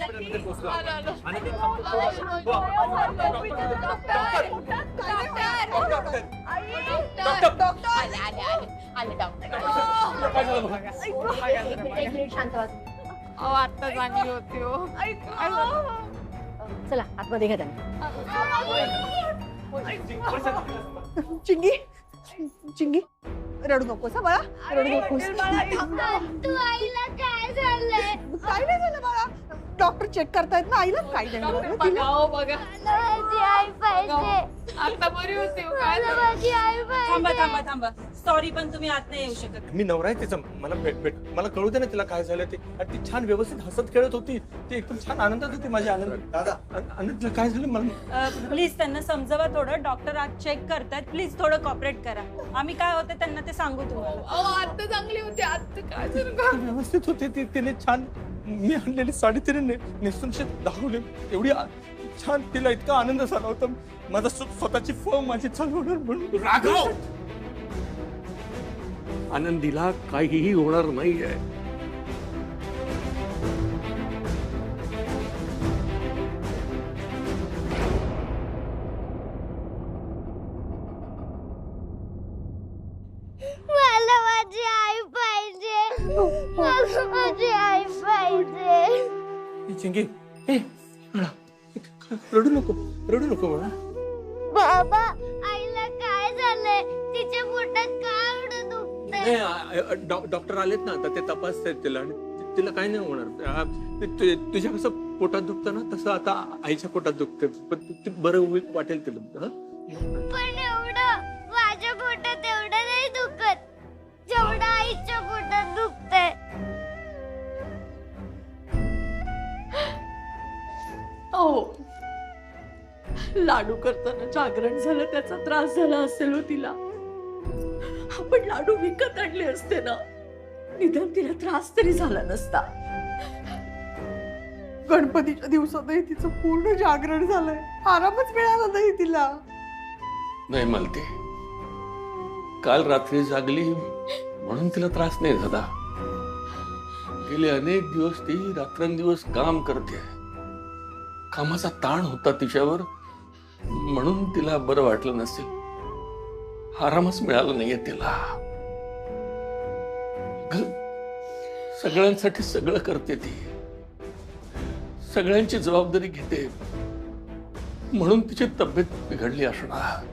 हॉस्पिटलमध्ये पोहोचलो आणि ते आता चांगली होती हो. चला आतमध्ये घ्या त्यांना. चिंगी चिंगी रडू नकोस हा बाळा, रडू नकोस. तू आईला काय झालंय? काय नाही झालं बाळा, डॉक्टर चेक करतायत ना आईला. काय नाही झालं तिला. बघा माझी आई पाहिजे. आता बरी होती हो. काय मला माझी आई थांबा पाहिजे. थांबा थांबा. सॉरी पण तुम्ही आत नाही येऊ शकत. मी नवरा आहे तिचा. मला मला कळू दे ना तिला काय झालं ते. आणि ती छान व्यवस्थित हसत खेळत होती. ती एकदम छान आनंदात होती. माझी आनंद दादा आनंद काय झालं मला. प्लीज त्यांना समजवा थोडं. डॉक्टर आज चेक करतात. प्लीज थोडं कॉपरेट करा. आम्ही काय होते त्यांना ते सांगू तुम्हाला. आता चांगली होती. आता काय झालं? व्यवस्थित होते ती. तिने छान मी आणलेली साडी तिने नेसून दाखवली. एवढी छान. तिला इतका आनंद झाला होता. माझा स्वतःची फर्म माझी चालवणार म्हणून. राघव, आनंदीला काहीही होणार नाहीये. मला माझी आई पाहिजे. मला माझी आई पाहिजे. चिंगी रडू नको बाळा. बाबा, आईला काय झालंय? तिच्या पोटात का एवढं दुखतंय? डॉक्टर आलेत ना आता. ते तपासतायत तिला आणि तिला काय नाही होणार. तुझ्या कसं पोटात दुखतं ना तसं आता आईच्या पोटात दुखते. पण ते बरं वाटेल तिला. पण एवढं माझ्या पोटात एवढं नाही दुखत जेवढं आईच्या पोटात दुखतंय. हो, लाडू करताना जागरण झालं, त्याचा त्रास झाला असेल हो तिला. आपण लाडू विकत आणले असते ना, निदान तिला त्रास तरी झाला नसता. गणपतीच्या दिवसातही तिचं पूर्ण जागरण झालंय. आरामच मिळाला नाही तिला. नाही मालती, काल रात्री जागली म्हणून तिला त्रास नाही झाला. गेले अनेक दिवस ती रात्रंदिवस काम करते. कामाचा ताण होता तिच्यावर म्हणून तिला बरं वाटलं नसेल. आरामच मिळाला नाहीये तिला. सगळ्यांसाठी सगळं करते ती. सगळ्यांची जबाबदारी घेते म्हणून तिची तब्येत बिघडली असणार.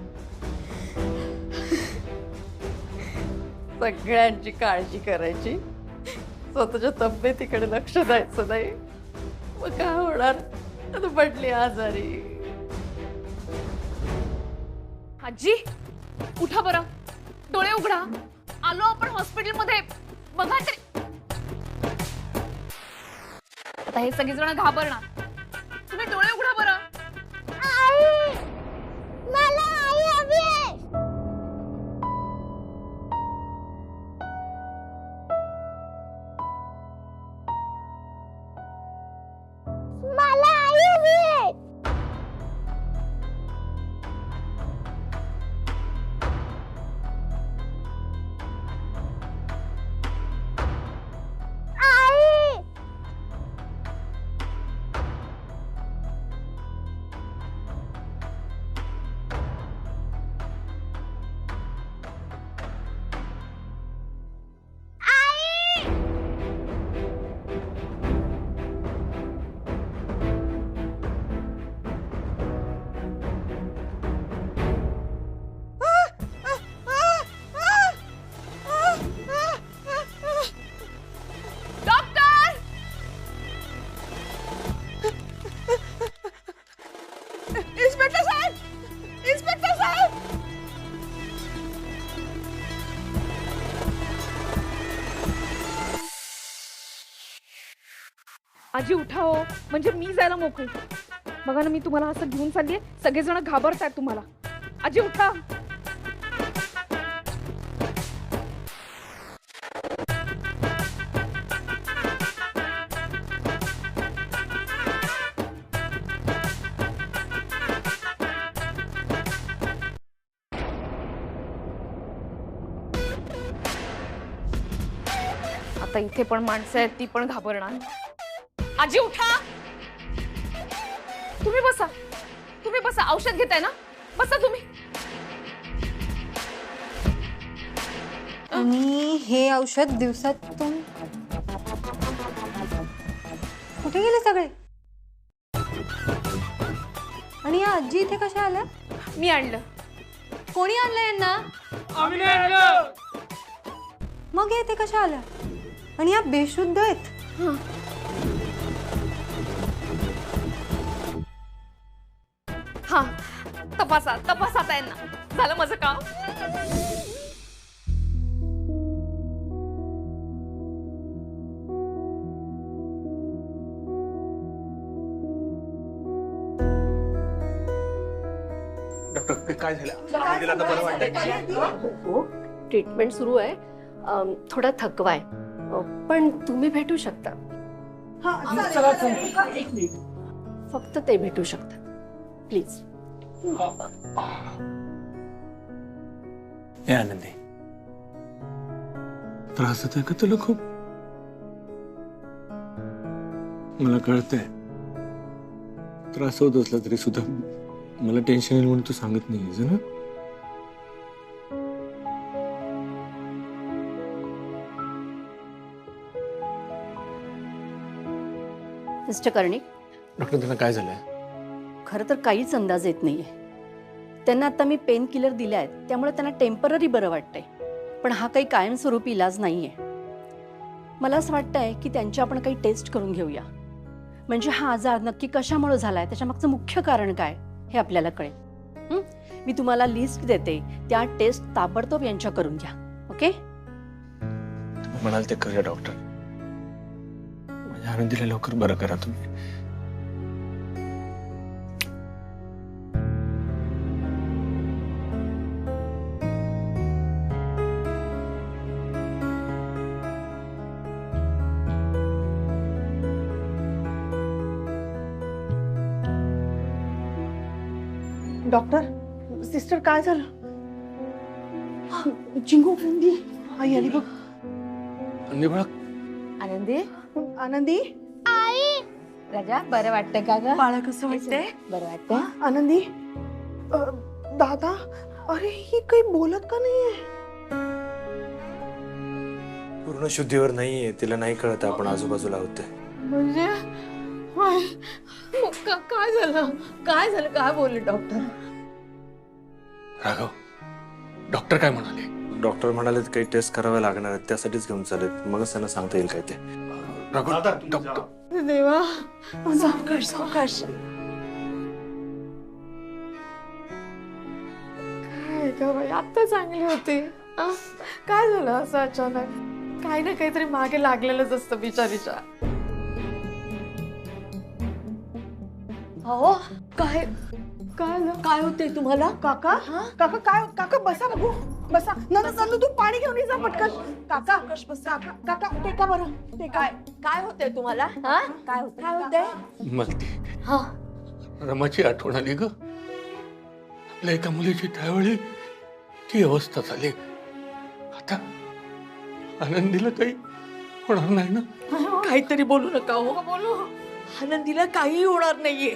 सगळ्यांची काळजी करायची, स्वतःच्या तब्येतीकडे लक्ष द्यायचं नाही. मग काय होणार? आता पडली आजारी. आजी उठा बरं, डोळे उघडा. आलो आपण हॉस्पिटलमध्ये. बघा तरी. आता हे सगळेजण घाबरणार. तुम्ही डोळे उघडा बरं. आई, मला आई हवी आहे. मला आई हवी आहे. आई, आई. डॉक्टर इन्स्पेक्टर साहेब, इन्स्पेक्टर साहेब. आजी उठा हो, म्हणजे मी जायला मोकळी. बघा ना, मी तुम्हाला असं घेऊन चाललीये. सगळेजण घाबरतायत तुम्हाला. आजी उठा. आता इथे पण माणसं आहेत, ती पण घाबरणार. आजी उठा. तुम्ही बसा, औषध घेताय ना, बसा तुम्ही. आणि हे औषध दिवसातून कुठे गेले सगळे? आणि या आजी इथे कशा आल्या? मी आणलं. कोणी आणलं यांना? आम्ही नाही आणलं. मग हे इथे कशा आल्या? आणि या बेशुद्ध आहेत. हा, तपासा त्यांना. झालं माझं काम. डॉक्टर काय झालं? आनंदीला आता बरं वाटतंय? हो, ट्रीटमेंट सुरू आहे. थोडा थकवा आहे, पण तुम्ही भेटू शकता. फक्त ते भेटू शकतात, प्लीज. हे आनंदी, त्रास होतोय का तुला खूप? मला कळतंय त्रास होत असला तरी सुद्धा मला टेन्शन येईल म्हणून तू सांगत नाहीस ना. मिस्टर कर्णिक, डॉक्टर त्यांना काय झालंय? खरं तर काहीच अंदाज येत नाहीये. त्यांना आता मी पेन किलर दिले आहेत, त्यामुळे त्यांना टेम्पररी बरं वाटतंय, पण हा काही कायमस्वरूपी इलाज नाहीये. मला असं वाटतंय की त्यांची आपण काही टेस्ट करून घेऊया, म्हणजे हा आजार नक्की कशामुळे झालाय, त्याच्या मागचं मुख्य कारण काय हे आपल्याला कळेल. मी तुम्हाला लिस्ट देते, त्या टेस्ट ताबडतोब यांच्या करून घ्या. ओके? म्हणाल ते करूया डॉक्टर. माझ्या आनंदीला लवकर बरं करा तुम्ही. डॉक्टर, सिस्टर काय झालं? चिंगू आई आली बघ. आणि बाळा, आनंदी, आनंदी, आई राजा, बरं वाटतंय का ग? बाळा कसं वाटतंय? बरं वाटतंय. आनंदी, दादा, अरे ही काही बोलत का नाहीये? पूर्ण शुद्धीवर नाहीये, तिला नाही कळत आपण आजूबाजूला होते. म्हणजे काय झालं? काय झालं? काय बोलले डॉक्टर? राघव, डॉक्टर काय म्हणाले? डॉक्टर म्हणाले काही टेस्ट कराव्या लागणार आहेत, त्यासाठीच घेऊन चालेल, मगच त्यांना सांगता येईल काय ते. राघव, डॉक्टर देवा, सावकाश सावकाश. काय का बाई, आता चांगली होती. काय झालं असं अचानक? काही ना काहीतरी मागे लागलेलंच असतं बिचारीच्या. हो, काय काय झालं? काय होतंय तुम्हाला? काका, काका काय? काका बसा बघू, बसा. नंतर तू पाणी घेऊन ये जा पटकन. काका बसा. काका टेका बरं, टेका. काय होतंय तुम्हाला? काय होतंय? मलती, हा, रमाची आठवण आली ग. आपल्या एका मुलीची त्यावेळी ती अवस्था झाली. आता आनंदीला काही होणार नाही ना? काहीतरी बोलू नका हो. बोलू, आनंदीला काही होणार नाहीये.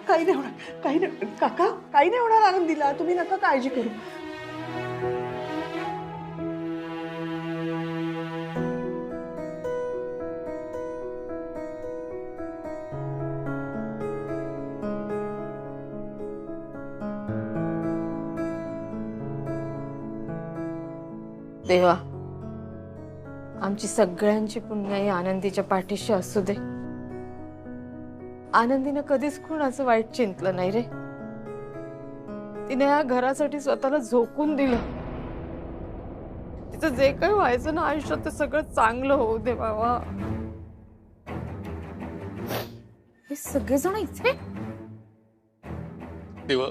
काही नाही होणार, काही नाही. काका काही नाही होणार आनंदीला, तुम्ही नका काळजी करू. देवा, आमची सगळ्यांची पुण्याई आनंदीच्या पाठीशी असू दे. आनंदीनं कधीच कुणाचं वाईट चिंतलं नाही रे. तिने या घरासाठी स्वतःला झोकून दिलं. तिचं जे काही व्हायचं ना आयुष्यात ते सगळं चांगलं होऊ दे बाबा. हे सगळेजण इथे? देवा,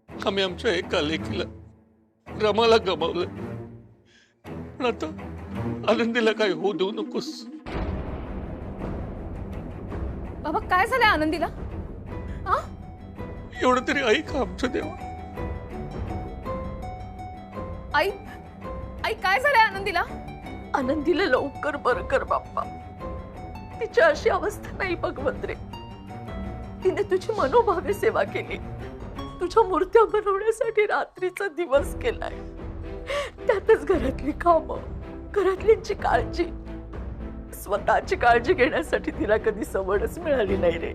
आम्ही आमच्या एका लेकीला, रमाला गमावलं, पण आता आनंदीला काही होऊ देऊ नकोस. बाबा, काय झालंय आनंदीला? एवढं तरी ऐक आमचं देवा. आई, आई काय झालंय आनंदीला? आनंदीला लवकर बरं कर बाप्पा. तिची अशी अवस्था नाही भगवंत रे. तिने तुझी मनोभावे सेवा केली, तुझ्या मूर्त्या बनवण्यासाठी रात्रीचा दिवस केलाय. त्यातच घरातली कामं, घरातल्यांची काळजी, स्वतःची काळजी घेण्यासाठी तिला कधी सवडच मिळाली नाही रे.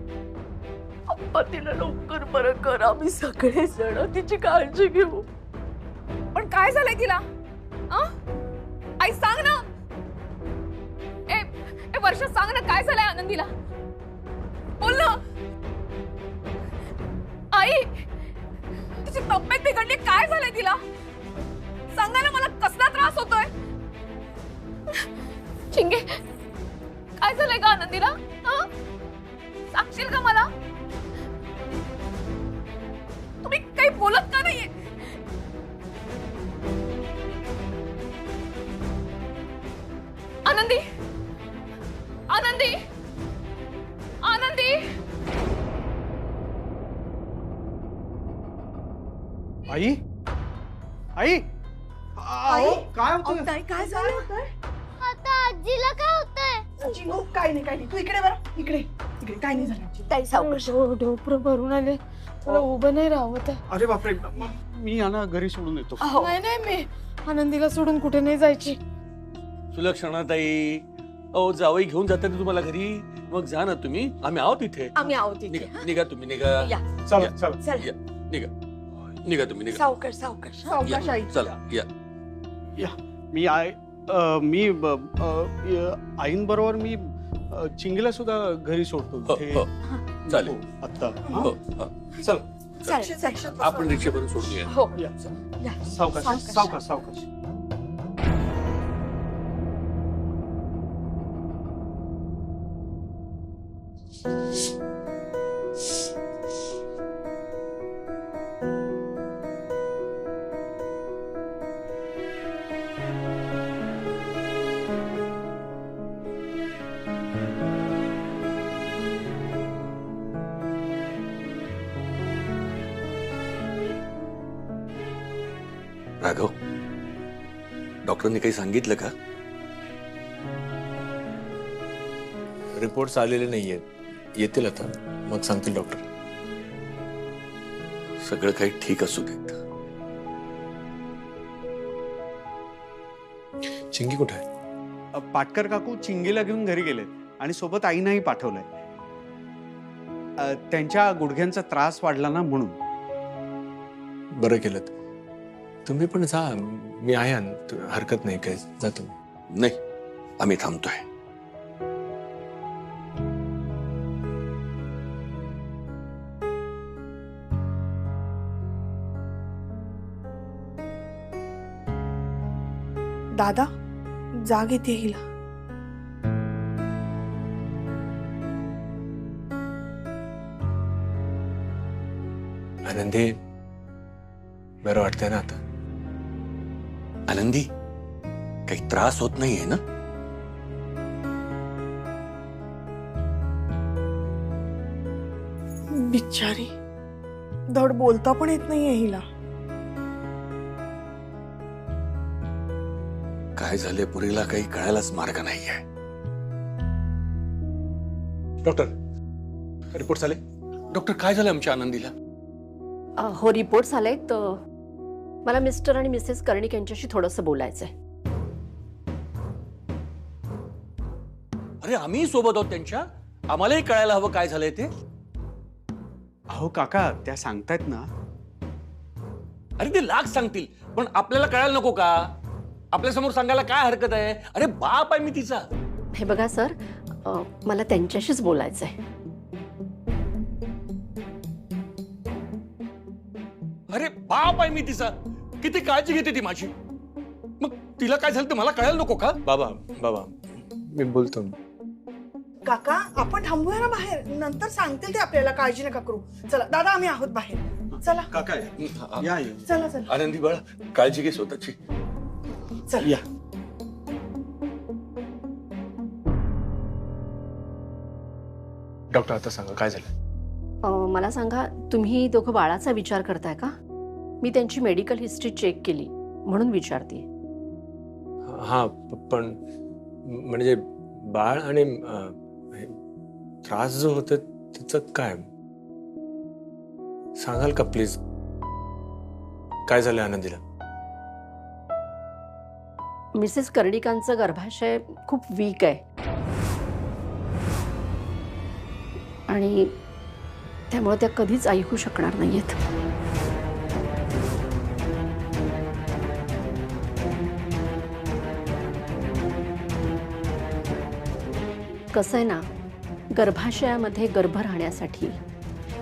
अप्पा तिला लवकर बरं कर, आम्ही सगळे जण तिची काळजी घेऊ. पण काय झालंय तिला? आई सांग ना. ए वर्षा सांग ना, काय झालंय आनंदीला? बोल ना आई. तिची तब्येत बिघडली, काय झालंय तिला? सांगा ना मला, कसला त्रास होतोय? चिंगे, काय झालंय का आनंदीला? सांगशील का मला? तुम्ही काही बोलत का नाहीये? आनंदी, आनंदी, आनंदी. आई आई अहो, काय होतं? ताई काय झालं होतं? आता आजीला काय होतंय? चिंगू काय नाही तू इकडे बरं, इकडे इकडे काय नाही झालं. ताई सावकाश. ढोपर भरून आले, तुला उभं नाही राहत. अरे बापरे, मी यांना घरी सोडून येतो. नाही नाही, मी आनंदीला सोडून कुठे नाही जायची. सुलक्षणाताई, अहो जावई घेऊन जातात तुम्हाला घरी, मग जा ना तुम्ही, आम्ही आहोत इथे. आम्ही आहोत इथे. निघा निघा तुम्ही, निघा. या. चला चला. चल या, निघा निघा तुम्ही, निघा. सावकाश सावकाश. सावकाश आई. चला या. मी आईंबरोबर मी चिंगीला सुद्धा घरी सोडतो. हो, इथे. हो. चालेल. हो, आत्ता. हो, हो. चल चालेल. आपण रिक्षावरून सोडूया. हो. या. या. सावकाश सावकाश सावकाश. राघव, डॉक्टरने काही सांगितलं का? रिपोर्ट्स आलेले नाहीये, येतील आता, मग सांगतील डॉक्टर. सगळं काही ठीक असू देत. चिंगी कुठे आहे? पाटकर काकू चिंगीला घेऊन घरी गेलेत आणि सोबत आईनाही पाठवलंय. त्यांच्या गुडघ्यांचा त्रास वाढला ना, म्हणून. बरं केलं. तुम्ही पण जा, मी आहे, हरकत नाही काय, जा तुम्ही. नाही, आम्ही थांबतोय. दादा जाग येते हिला. आनंदी, बरं वाटतंय ना आता? आनंदी, काही त्रास होत नाहीये ना? बिचारी, धड बोलता पण येत नाहीये हिला. काय झाले पुरीला काही कळायलाच मार्ग नाहीये. डॉक्टर, रिपोर्ट आले? डॉक्टर, काय झालं आमच्या आनंदीला? हो, रिपोर्ट्स आलेत. मला मिस्टर आणि मिसेस कर्णिक यांच्याशी थोडंसं बोलायचंय. अरे आम्ही सोबत आहोत त्यांच्या, आम्हालाही कळायला हवं काय झालंय ते. अहो काका, त्या सांगतायत ना. अरे ते लाख सांगतील, पण आपल्याला कळायला नको का? आपल्या समोर सांगायला काय हरकत आहे? अरे बाप आहे मी तिचा. हे बघा सर, मला त्यांच्याशीच बोलायचंय. अरे बाप आहे मी तिचा, किती काळजी घेते ती माझी. मग तिला काय झालं तर मला कळायला नको का? बाबा बाबा, मी बोलतो. काका, आपण थांबूया ना बाहेर, नंतर सांगतील ते आपल्याला, काळजी नका करू. चला दादा, आम्ही आहोत बाहेर. चला काका या. चला चला. आनंदी बाळा, काळजी घे स्वतःची. चल या. डॉक्टर, आता सांगा काय झालं? मला सांगा, तुम्ही दोघं बाळाचा विचार करताय का? मी त्यांची मेडिकल हिस्ट्री चेक केली म्हणून विचारते. हा, पण म्हणजे बाळ आणि त्रास जो होतोय त्याचं काय सांगाल का प्लीज? काय झालं आनंदीला? मिसेस कर्णिकांचं गर्भाशय खूप वीक आहे आणि त्यामुळे त्या कधीच आई होऊ शकणार नाहीयेत. कसं आहे ना, गर्भाशयामध्ये गर्भ राहण्यासाठी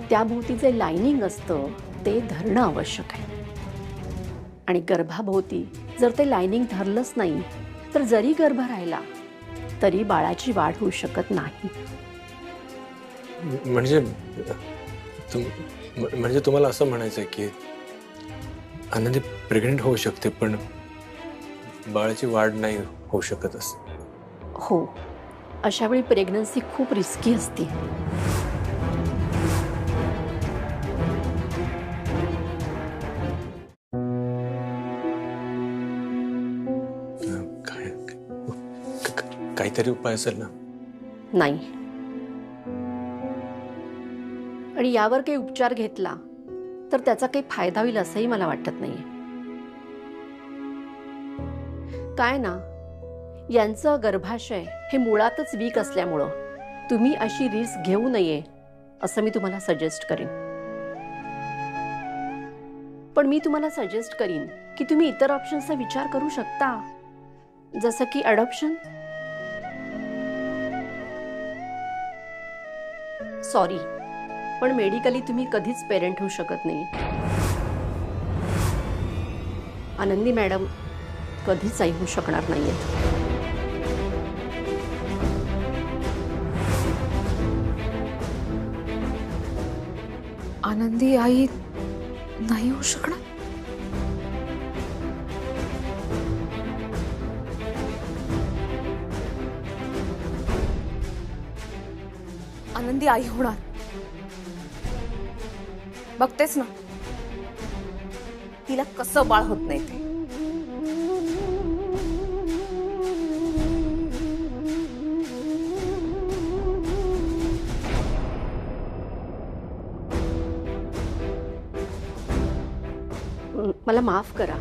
त्याभोवती जे लायनिंग असतं ते धरणं आवश्यक आहे. आणि गर्भाभोवती जर ते लायनिंग धरलंच नाही तर जरी गर्भ राहिला तरी बाळाची वाढ होऊ शकत नाही. म्हणजे म्हणजे तुम्हाला असं म्हणायचं आहे की आनंदी प्रेग्नेंट होऊ शकते पण बाळाची वाढ नाही होऊ शकत असं? हो, अशा वेळी प्रेग्नन्सी खूप रिस्की असते. काहीतरी उपाय असेल ना? नाही, आणि यावर काही उपचार घेतला तर त्याचा काही फायदा होईल असंही मला वाटत नाहीये. काय ना, यांचं गर्भाशय हे मुळातच वीक असल्यामुळं तुम्ही अशी रिस्क घेऊ नये असं मी तुम्हाला सजेस्ट करीन. पण मी तुम्हाला सजेस्ट करीन की तुम्ही इतर ऑप्शन्सचा विचार करू शकता, जसं की अडॉप्शन. सॉरी, पण मेडिकली तुम्ही कधीच पेरेंट होऊ शकत नाही. आनंदी मॅडम कधीच आई होऊ शकणार नाहीयेत. आनंदी आई नाही होऊ शकणार? आनंदी आई होणार, बघतेच ना तिला कसं बाळ होत नाही ते. मला माफ करा,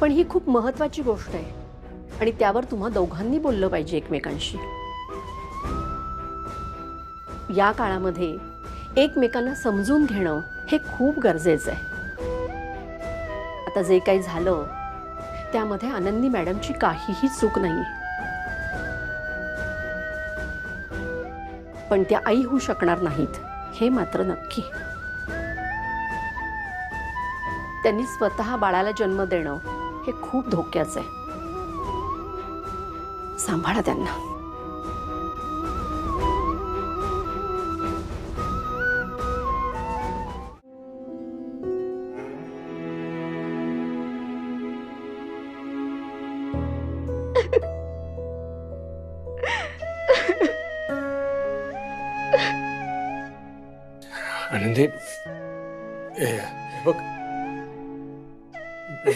पण ही खूप महत्वाची गोष्ट आहे आणि त्यावर तुम्हा दोघांनी बोललं पाहिजे एकमेकांशी. या काळामध्ये एकमेकांना समजून घेणं हे खूप गरजेचं आहे. आता जे काही झालं त्यामध्ये आनंदी मॅडमची काहीही चूक नाही, पण त्या आई होऊ शकणार नाहीत हे मात्र नक्की. त्यांनी स्वतः बाळाला जन्म देणं हे खूप धोक्याचं आहे. सांभाळा त्यांना. आनंदी, बघ,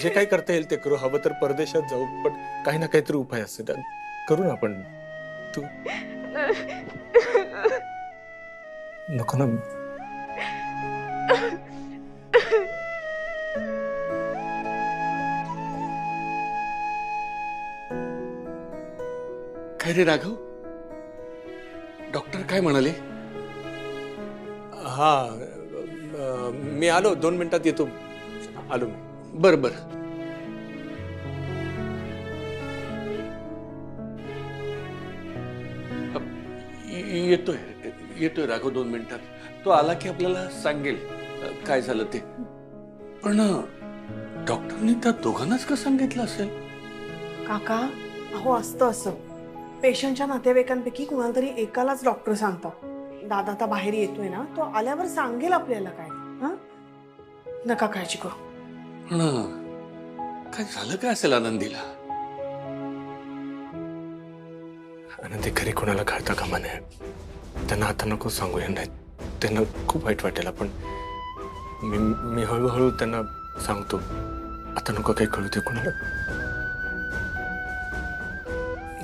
जे काही करता येईल ते करू. हवं तर परदेशात जाऊ, पण काही ना काहीतरी उपाय असेल करू ना आपण. तू नको ना. काय रे राघव, डॉक्टर काय म्हणाले? हा, मी आलो, 2 मिनिटात येतो. आलो मी. बर बर. येतोय येतोय राघव 2 मिनिटात. तो आला की आपल्याला सांगेल काय झालं ते. पण डॉक्टरनी त्या दोघांनाच का सांगितलं असेल? काका, अहो असतं असं. पेशंटच्या नातेवाईकांपैकी कुणाला तरी एकालाच डॉक्टर सांगतात. दादा आता बाहेर येतोय ना, तो आल्यावर सांगेल आपल्याला काय. हा, नका काळजी करू. पण काय झालं काय असेल आनंदीला? आनंदी घरी कोणाला कळता कामा नये. त्यांना आता नको सांगूया, नाही त्यांना खूप वाईट वाटेल. पण मी हळूहळू त्यांना सांगतो. आता नको काही कळू दे कोणाला.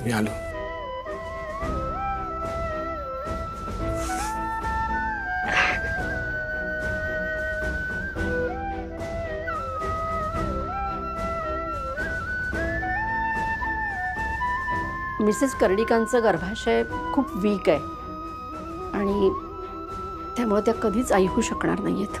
मी आलो. मिसेस कर्डिकांचं गर्भाशय खूप वीक आहे आणि त्यामुळे त्या कधीच आई होऊ शकणार नाहीयेत.